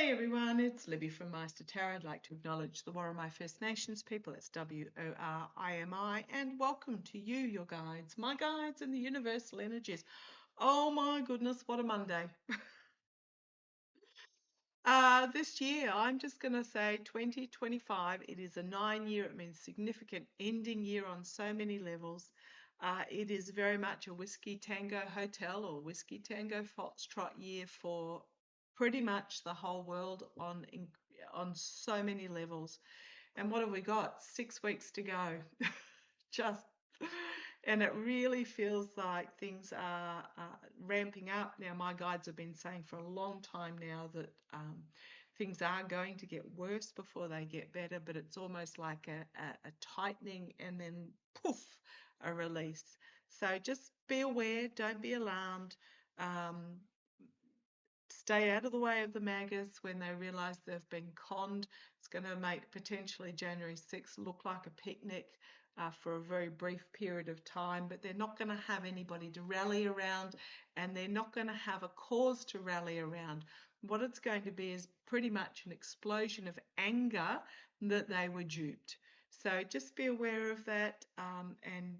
Hey everyone, it's Libby from Meister Tarot. I'd like to acknowledge the Worimi First Nations people. It's WORIMI, and welcome to you, your guides, my guides, and the universal energies. Oh my goodness, what a Monday! This year, I'm just going to say 2025. It is a 9-year. It means significant ending year on so many levels. It is very much a Whiskey Tango Hotel or Whiskey Tango Foxtrot year for pretty much the whole world on so many levels. And what have we got? 6 weeks to go. Just and it really feels like things are ramping up. Now, my guides have been saying for a long time now that things are going to get worse before they get better, but it's almost like a tightening and then poof, a release. So just be aware, don't be alarmed. Stay out of the way of the MAGAs when they realise they've been conned. It's going to make potentially January 6th look like a picnic for a very brief period of time, but they're not going to have anybody to rally around, and they're not going to have a cause to rally around. What it's going to be is pretty much an explosion of anger that they were duped. So just be aware of that, and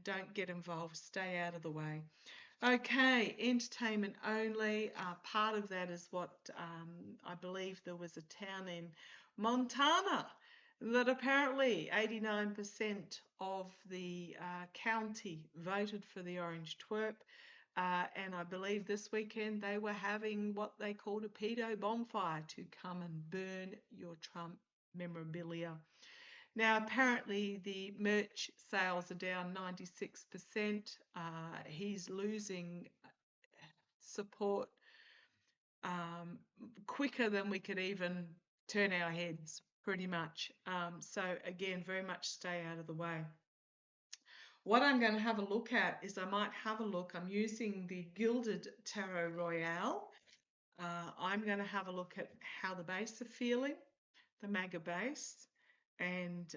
don't get involved. Stay out of the way. Okay, entertainment only. Part of that is what I believe there was a town in Montana that apparently 89% of the county voted for the orange twerp. And I believe this weekend they were having what they called a pedo bonfire to come and burn your Trump memorabilia. Now, apparently, the merch sales are down 96%. He's losing support quicker than we could even turn our heads, pretty much. So, again, very much stay out of the way. What I'm going to have a look at is I might have a look. I'm using the Gilded Tarot Royale. I'm going to have a look at how the base are feeling, the MAGA base. And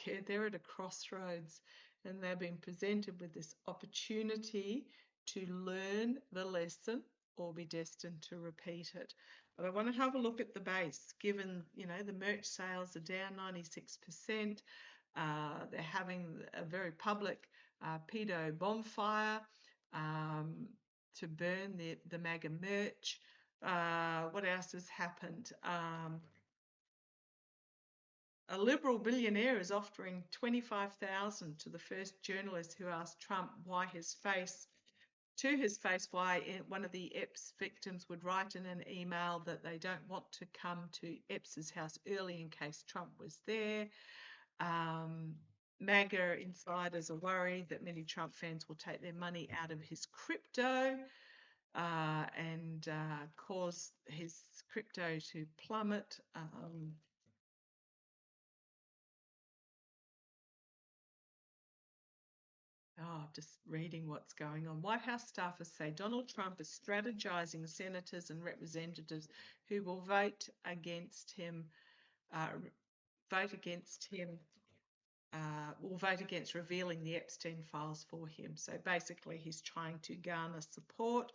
yeah, they're at a crossroads, and they've been presented with this opportunity to learn the lesson or be destined to repeat it. But I want to have a look at the base, given, the merch sales are down 96%. They're having a very public pedo bonfire to burn the MAGA merch. What else has happened? A liberal billionaire is offering $25,000 to the first journalist who asked Trump why one of the Epps victims would write in an email that they don't want to come to Epps's house early in case Trump was there. MAGA insiders are worried that many Trump fans will take their money out of his crypto and cause his crypto to plummet. Just reading what's going on. White House staffers say Donald Trump is strategizing senators and representatives who will vote against him, will vote against revealing the Epstein files for him. So basically, he's trying to garner support,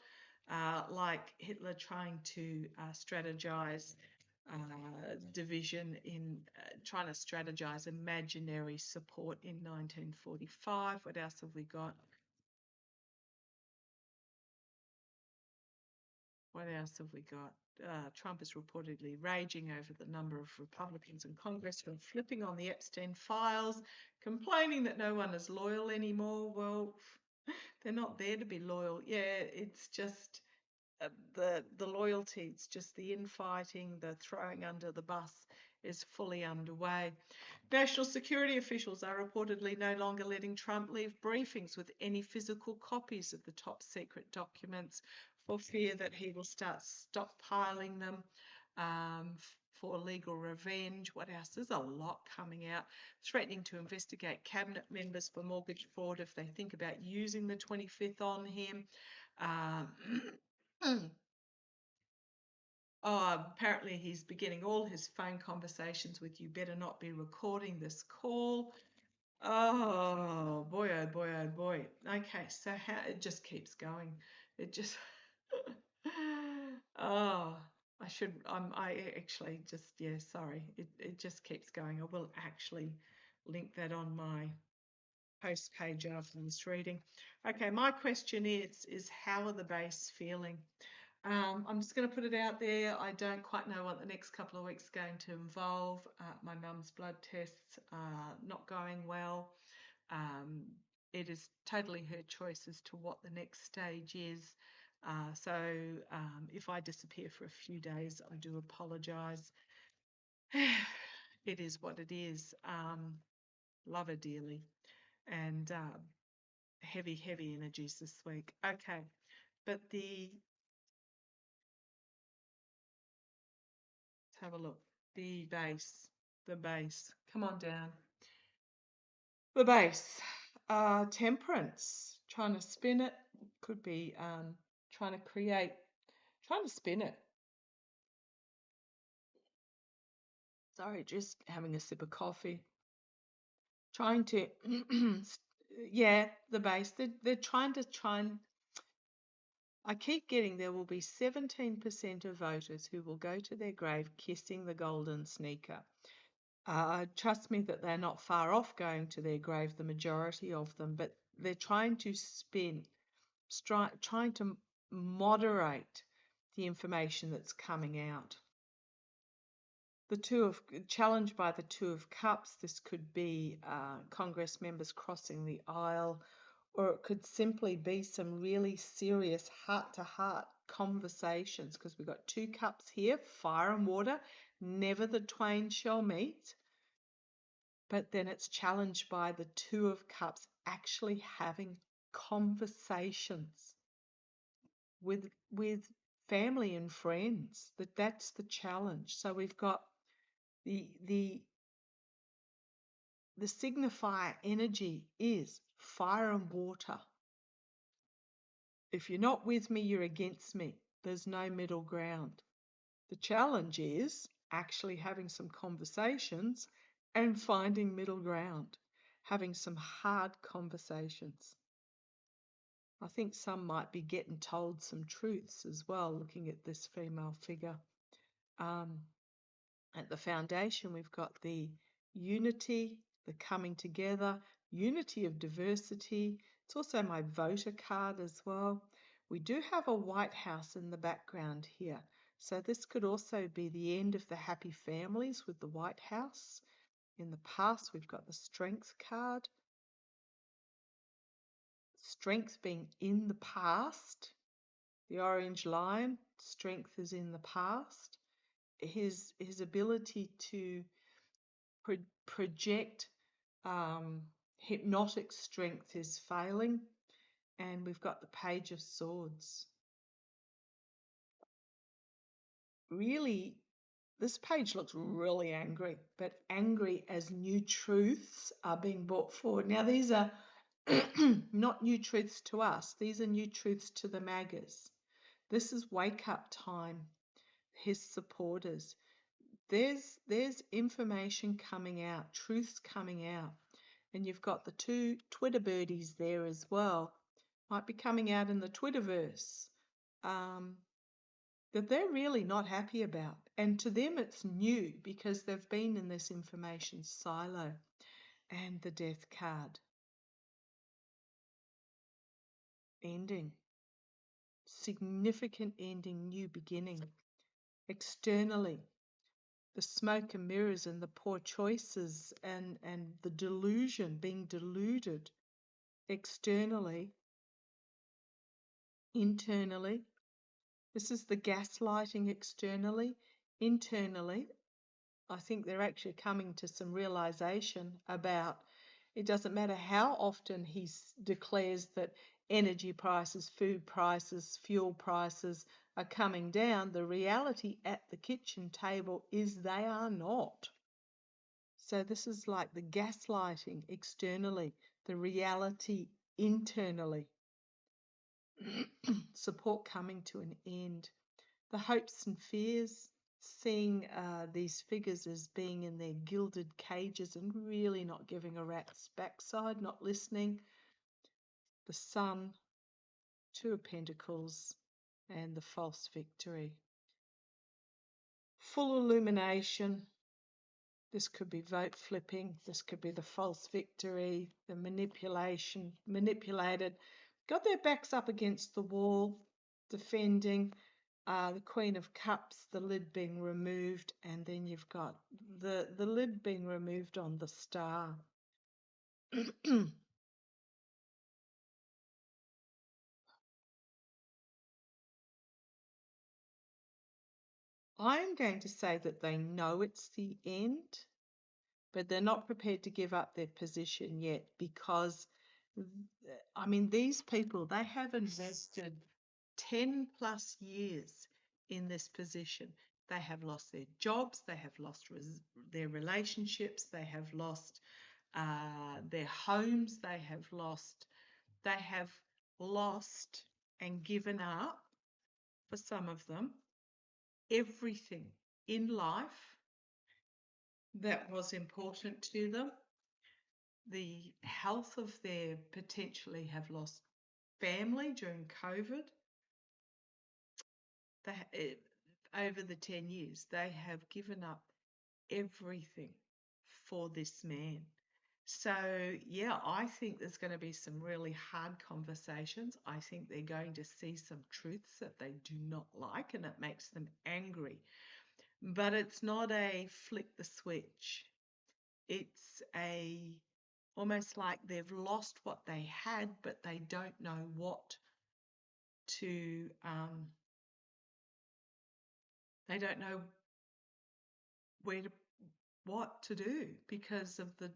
like Hitler trying to strategize division in trying to strategize imaginary support in 1945. What else have we got? What else have we got? Trump is reportedly raging over the number of Republicans in Congress who are flipping on the Epstein files, complaining that no one is loyal anymore. Well, they're not there to be loyal. Yeah, it's just the loyalty, it's just the infighting, the throwing under the bus is fully underway. National security officials are reportedly no longer letting Trump leave briefings with any physical copies of the top secret documents for fear that he will start stockpiling them for legal revenge. What else? There's a lot coming out. Threatening to investigate cabinet members for mortgage fraud if they think about using the 25th on him. Apparently he's beginning all his phone conversations with "you better not be recording this call." Oh boy, oh boy, oh boy. Okay, so how it just keeps going. It just oh, I actually just, yeah, sorry. It just keeps going. I will actually link that on my post page after this reading. Okay, my question is how are the base feeling? I'm just going to put it out there. I don't quite know what the next couple of weeks are going to involve. My mum's blood tests are not going well. Um, it is totally her choice as to what the next stage is. So if I disappear for a few days, I do apologise. It is what it is. Love her dearly. And heavy, heavy energies this week. Okay, but let's have a look. The base, the base. Come on down. The base. Temperance. Trying to spin it. Could be trying to create, trying to spin it. Sorry, just having a sip of coffee. Trying to, yeah, the base. They're trying to try and. I keep getting there will be 17% of voters who will go to their grave kissing the golden sneaker. Trust me that they're not far off going to their grave, the majority of them, but they're trying to trying to moderate the information that's coming out. Challenged by the Two of Cups, this could be Congress members crossing the aisle, or it could simply be some really serious heart-to-heart conversations, because we've got two cups here, fire and water, never the twain shall meet. But then it's challenged by the Two of Cups actually having conversations with family and friends. That's the challenge. So we've got the signifier energy is fire and water. If you're not with me, you're against me. There's no middle ground. The challenge is actually having some conversations and finding middle ground, having some hard conversations. I think some might be getting told some truths as well, looking at this female figure. At the foundation, we've got the unity, the coming together, unity of diversity. It's also my voter card as well. We do have a White House in the background here. So this could also be the end of the happy families with the White House. In the past, we've got the Strength card. Strength being in the past. The orange lion, strength is in the past. His ability to project hypnotic strength is failing. And we've got the Page of Swords. Really, this page looks really angry, but angry as new truths are being brought forward. Now, these are not new truths to us. These are new truths to the MAGAs. This is wake up time. His supporters. There's information coming out, truths coming out. And you've got the two Twitter birdies there as well. Might be coming out in the Twitterverse. That they're really not happy about. And to them it's new because they've been in this information silo. And the Death card. Ending. Significant ending, new beginning. Externally, the smoke and mirrors and the poor choices and the delusion, being deluded. Externally, internally. This is the gaslighting externally. Internally, I think they're actually coming to some realization about it doesn't matter how often he declares that energy prices, food prices, fuel prices are coming down. The reality at the kitchen table is they are not. So this is like the gaslighting externally, the reality internally. Support coming to an end. The hopes and fears, seeing these figures as being in their gilded cages and really not giving a rat's backside, not listening. The Sun, Two of Pentacles, and the false victory. full illumination. This could be vote flipping. This could be the false victory, the manipulated. Got their backs up against the wall, defending. The Queen of Cups, the lid being removed, and then you've got the lid being removed on the Star. I'm going to say that they know it's the end, but they're not prepared to give up their position yet because, I mean, these people, they have invested 10 plus years in this position. They have lost their jobs, they have lost their relationships, they have lost their homes, they have lost and given up, for some of them, everything in life that was important to them. The health of their potentially have lost family during COVID. Over the 10 years, they have given up everything for this man. So, yeah, I think there's going to be some really hard conversations. I think they're going to see some truths that they do not like, and it makes them angry. But it's not a flick the switch. It's almost like they've lost what they had, but they don't know what to, they don't know what to do because of the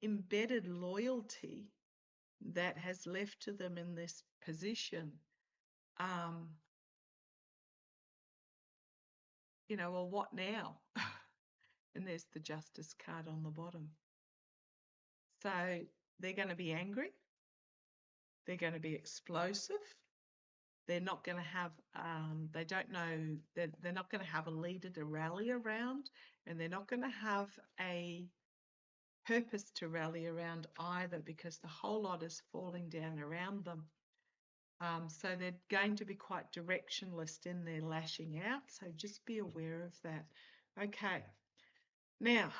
embedded loyalty that has left to them in this position. Well, what now? And there's the Justice card on the bottom. So they're going to be angry. They're going to be explosive. They're not going to have, they don't know, they're not going to have a leader to rally around, and they're not going to have a purpose to rally around either because the whole lot is falling down around them. So they're going to be quite directionless in their lashing out, so just be aware of that. Okay, now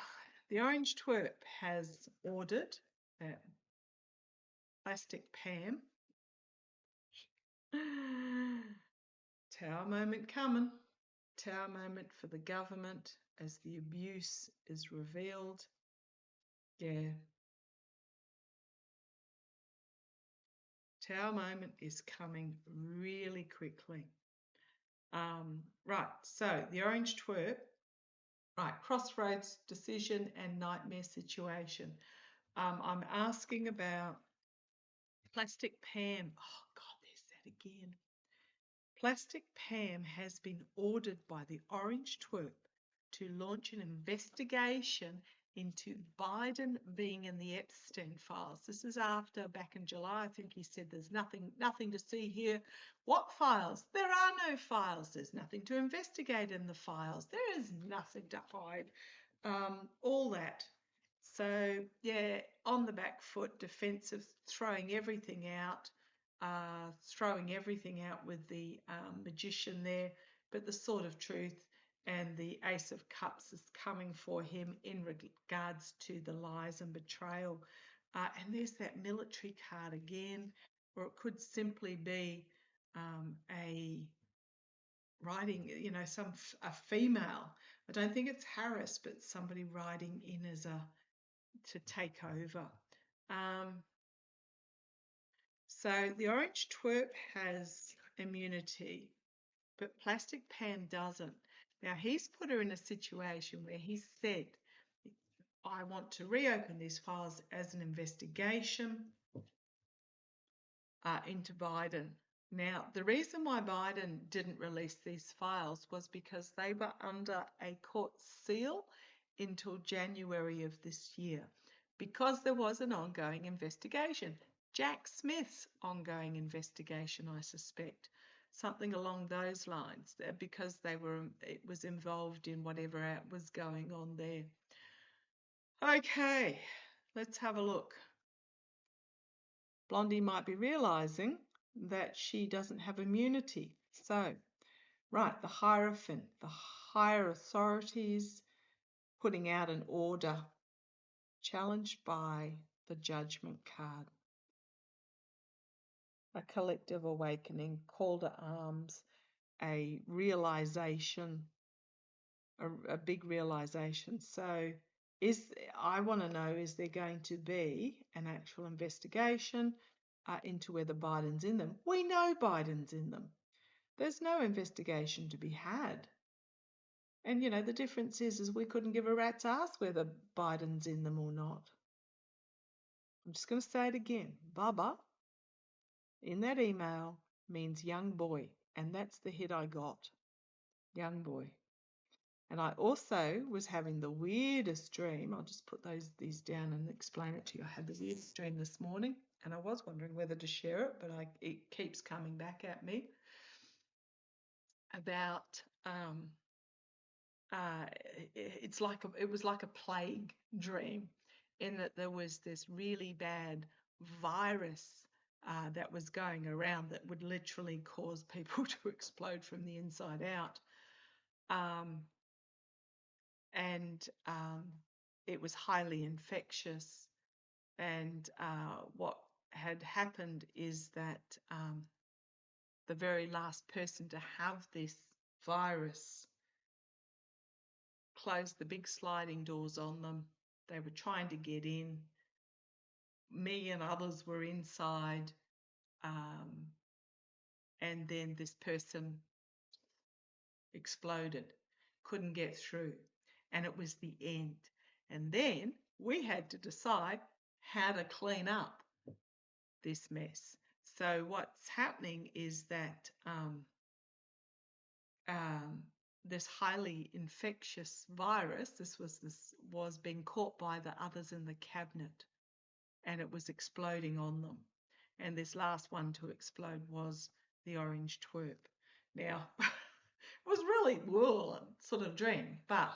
the Orange Twerp has ordered that Plastic Pam. Tower moment coming. Tower moment for the government as the abuse is revealed. Yeah. Tower moment is coming really quickly. Right, so the Orange Twerp. Right, crossroads, decision and nightmare situation. I'm asking about Plastic Pam. Oh, God, there's that again. Plastic Pam has been ordered by the Orange Twerp to launch an investigation into Biden being in the Epstein files. This is after, back in July, I think he said there's nothing to see here. What files? There are no files. There's nothing to investigate in the files. There is nothing to hide. All that. So, yeah, on the back foot, defensive, throwing everything out with the magician there. But the Sword of Truth and the Ace of Cups is coming for him in regards to the lies and betrayal. And there's that military card again, or it could simply be a riding, a female. I don't think it's Harris, but somebody riding in as to take over. So the Orange Twerp has immunity, but Plastic Pan doesn't. Now, he's put her in a situation where he said, I want to reopen these files as an investigation into Biden. Now, the reason why Biden didn't release these files was because they were under a court seal until January of this year, because there was an ongoing investigation. Jack Smith's ongoing investigation, I suspect. Something along those lines, because it was involved in whatever was going on there. Okay, let's have a look. Blondie might be realising that she doesn't have immunity. So Right, the Hierophant, the higher authorities putting out an order, challenged by the Judgment card. A collective awakening, call to arms, a realization, a big realization. So I want to know, is there going to be an actual investigation into whether Biden's in them? We know Biden's in them. There's no investigation to be had. And, the difference is we couldn't give a rat's ass whether Biden's in them or not. I'm just going to say it again. Baba, in that email, means young boy. And that's the hit I got. Young boy. And I also was having the weirdest dream. I'll just put these down and explain it to you. I had the weirdest dream this morning, and I was wondering whether to share it, but it keeps coming back at me about it was like a plague dream, in that there was this really bad virus that was going around that would literally cause people to explode from the inside out. And it was highly infectious. And what had happened is that the very last person to have this virus closed the big sliding doors on them. They were trying to get in. Me and others were inside. And then this person exploded, couldn't get through. And it was the end. And then we had to decide how to clean up this mess. So what's happening is that this highly infectious virus, this was being caught by the others in the cabinet, and it was exploding on them. And this last one to explode was the orange twerp. Now, it was really sort of dream, but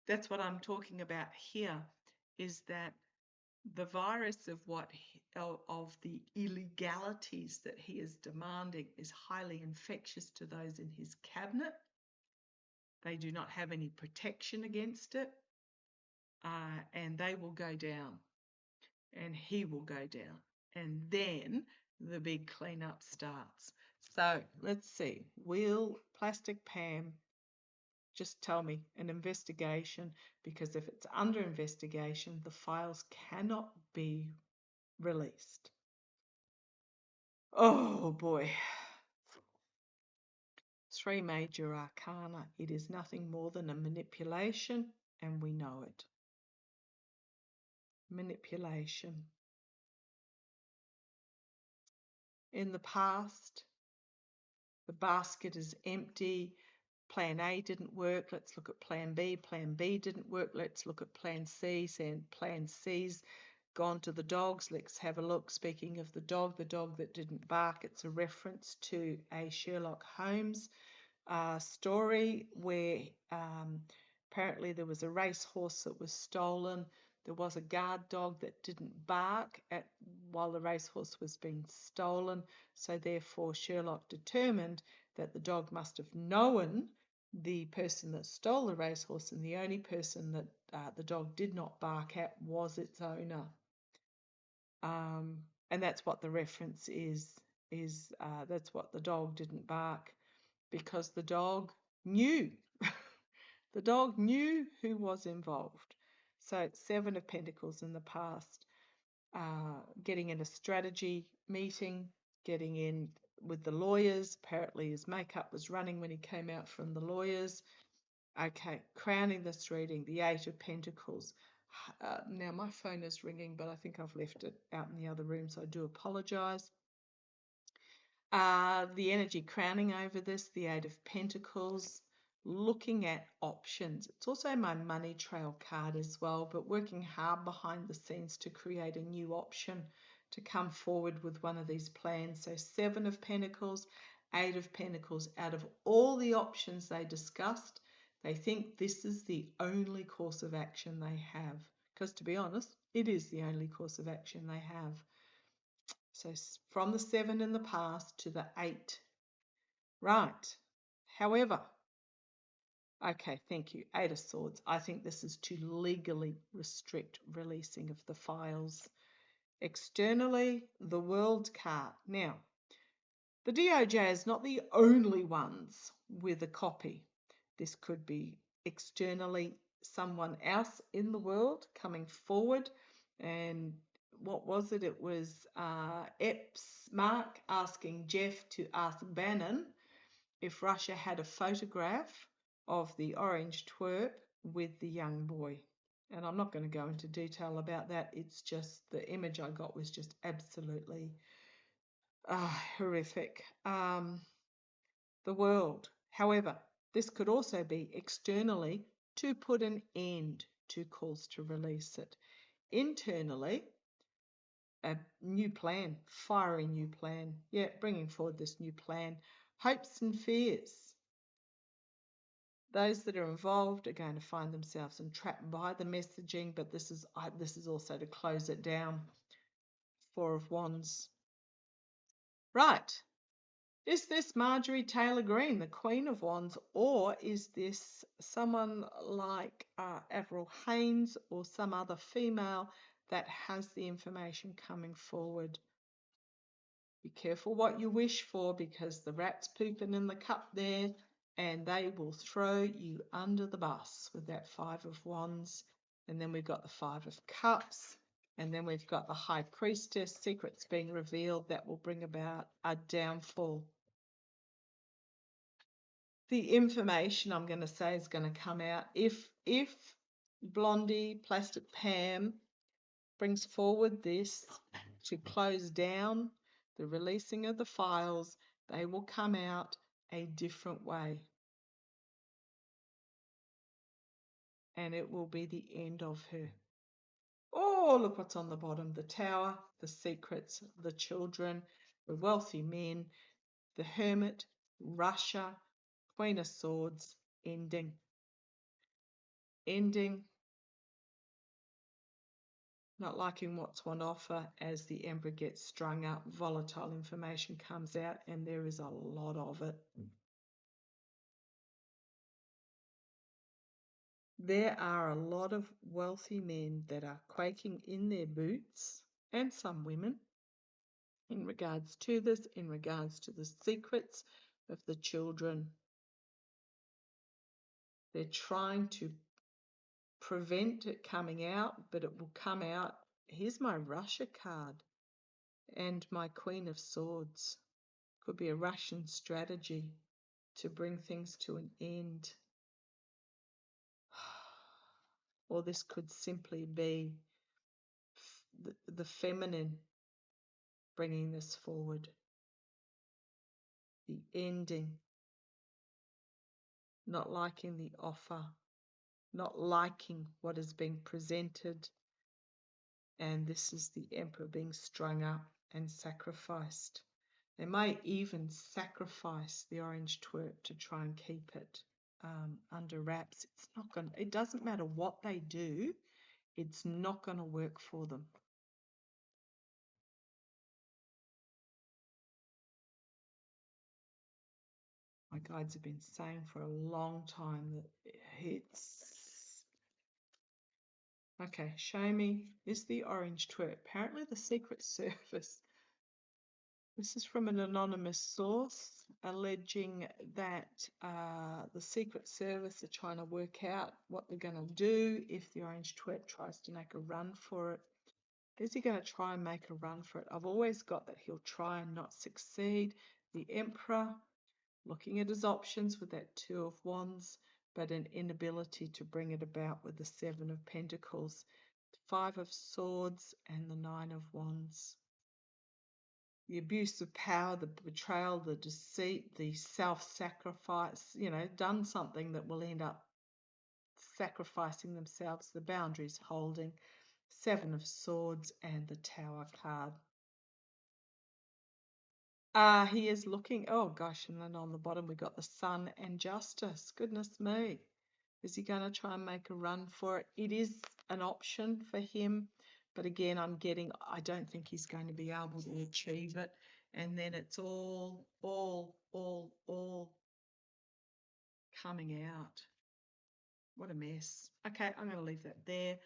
that's what I'm talking about here, is that the virus of the illegalities that he is demanding is highly infectious to those in his cabinet. They do not have any protection against it, and they will go down, and he will go down, and then the big cleanup starts. So let's see. Will Plastic Pam just tell me an investigation? Because if it's under investigation, the files cannot be released. Oh boy. 3 major arcana. It is nothing more than a manipulation, and we know it. Manipulation. In the past, the basket is empty. Plan A didn't work. Let's look at Plan B. Plan B didn't work. Let's look at Plan C. And Plan C's gone to the dogs. Let's have a look. Speaking of the dog that didn't bark, it's a reference to a Sherlock Holmes story where apparently there was a racehorse that was stolen. There was a guard dog that didn't bark while the racehorse was being stolen. So therefore Sherlock determined that the dog must have known the person that stole the racehorse, and the only person that the dog did not bark at was its owner. And that's what the reference is that's what the dog didn't bark, because the dog knew. The dog knew who was involved. So it's 7 of Pentacles in the past. Getting in a strategy meeting, getting in with the lawyers. Apparently his makeup was running when he came out from the lawyers. Okay, crowning this reading, the 8 of Pentacles. Now my phone is ringing, but I think I've left it out in the other room, so I do apologise. The energy crowning over this, the 8 of Pentacles, looking at options. It's also my money trail card as well, but working hard behind the scenes to create a new option to come forward with one of these plans. So 7 of Pentacles, 8 of Pentacles. Out of all the options they discussed, they think this is the only course of action they have. Because to be honest, it is the only course of action they have. So from the 7 in the past to the 8. Right. However, okay, thank you. Eight of Swords. I think this is to legally restrict releasing of the files. Externally, the World card. Now, the DOJ is not the only ones with a copy. This could be externally someone else in the world coming forward. And what was it? It was Mark asking Jeff to ask Bannon if Russia had a photograph of the orange twerp with the young boy. And I'm not going to go into detail about that. It's just the image I got was just absolutely horrific. The world. However, this could also be externally to put an end to calls to release it. Internally, a new plan, fiery new plan. Yeah, bringing forward this new plan. Hopes and fears. Those that are involved are going to find themselves entrapped by the messaging, but this is also to close it down. Four of Wands. Right. Is this Marjorie Taylor Greene, the Queen of Wands, or is this someone like Avril Haines or some other female that has the information coming forward? Be careful what you wish for, because the rat's pooping in the cup there, and they will throw you under the bus with that Five of Wands. And then we've got the Five of Cups, and then we've got the High Priestess, secrets being revealed that will bring about a downfall. The information I'm going to say is going to come out if Blondie, Plastic Pam brings forward this to close down the releasing of the files, they will come out a different way. And it will be the end of her. Oh, look what's on the bottom. The Tower, the secrets, the children, the wealthy men, the Hermit, Russia, Queen of Swords, ending. Ending. Not liking what's on offer as the Emperor gets strung up, volatile information comes out, and there is a lot of it. There are a lot of wealthy men that are quaking in their boots, and some women, in regards to this, in regards to the secrets of the children. They're trying to prevent it coming out, but it will come out. Here's my Russia card and my Queen of Swords. Could be a Russian strategy to bring things to an end. Or this could simply be the feminine bringing this forward. The ending. Not liking the offer. Not liking what is being presented. And this is the Emperor being strung up and sacrificed. They may even sacrifice the orange twerp to try and keep it under wraps. It's not going. It doesn't matter what they do. It's not going to work for them. My guides have been saying for a long time that it's... Okay, show me. Is the orange twerp? Apparently the Secret Service. This is from an anonymous source alleging that the Secret Service are trying to work out what they're going to do if the orange twerp tries to make a run for it. Is he going to try and make a run for it? I've always got that he'll try and not succeed. The Emperor, looking at his options with that Two of Wands, but an inability to bring it about with the Seven of Pentacles, Five of Swords, and the Nine of Wands. The abuse of power, the betrayal, the deceit, the self-sacrifice, done something that will end up sacrificing themselves, the boundaries holding, Seven of Swords, and the Tower card. He is looking, oh gosh, and then on the bottom we got the Sun and Justice. Goodness me. Is he going to try and make a run for it? It is an option for him, but again, I don't think he's going to be able to achieve it. And then it's all coming out. What a mess. Okay, I'm going to leave that there.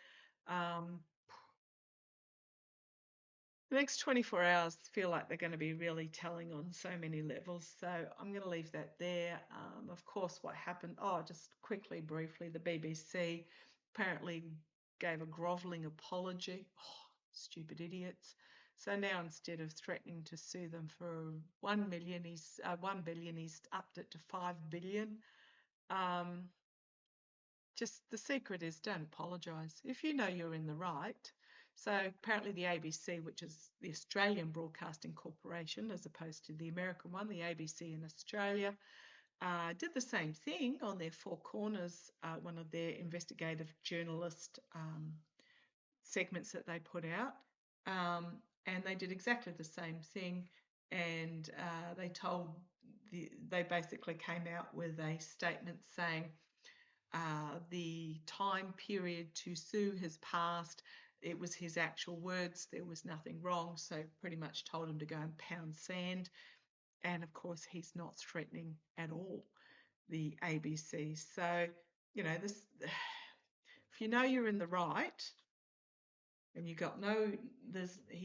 The next 24 hours feel like they're going to be really telling on so many levels, so I'm going to leave that there. Of course, what happened, just quickly, briefly, the BBC apparently gave a grovelling apology. Stupid idiots. So now instead of threatening to sue them for 1 billion, he's upped it to 5 billion. Just the secret is don't apologise. If you know you're in the right. So apparently the ABC, which is the Australian Broadcasting Corporation, as opposed to the American one, the ABC in Australia, did the same thing on their Four Corners, one of their investigative journalist segments that they put out. And they did exactly the same thing. And they basically came out with a statement saying, the time period to sue has passed. It was his actual words. There was nothing wrong. So pretty much told him to go and pound sand. And of course, he's not threatening at all the ABC. So, this, if you know you're in the right and he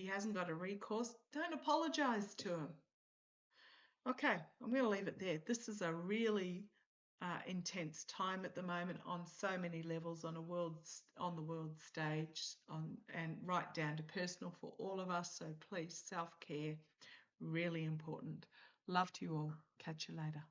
hasn't got a recourse, don't apologise to him. Okay, I'm going to leave it there. This is a really intense time at the moment on so many levels on the world stage, and right down to personal for all of us. So please, self-care, really important. Love to you all. Catch you later.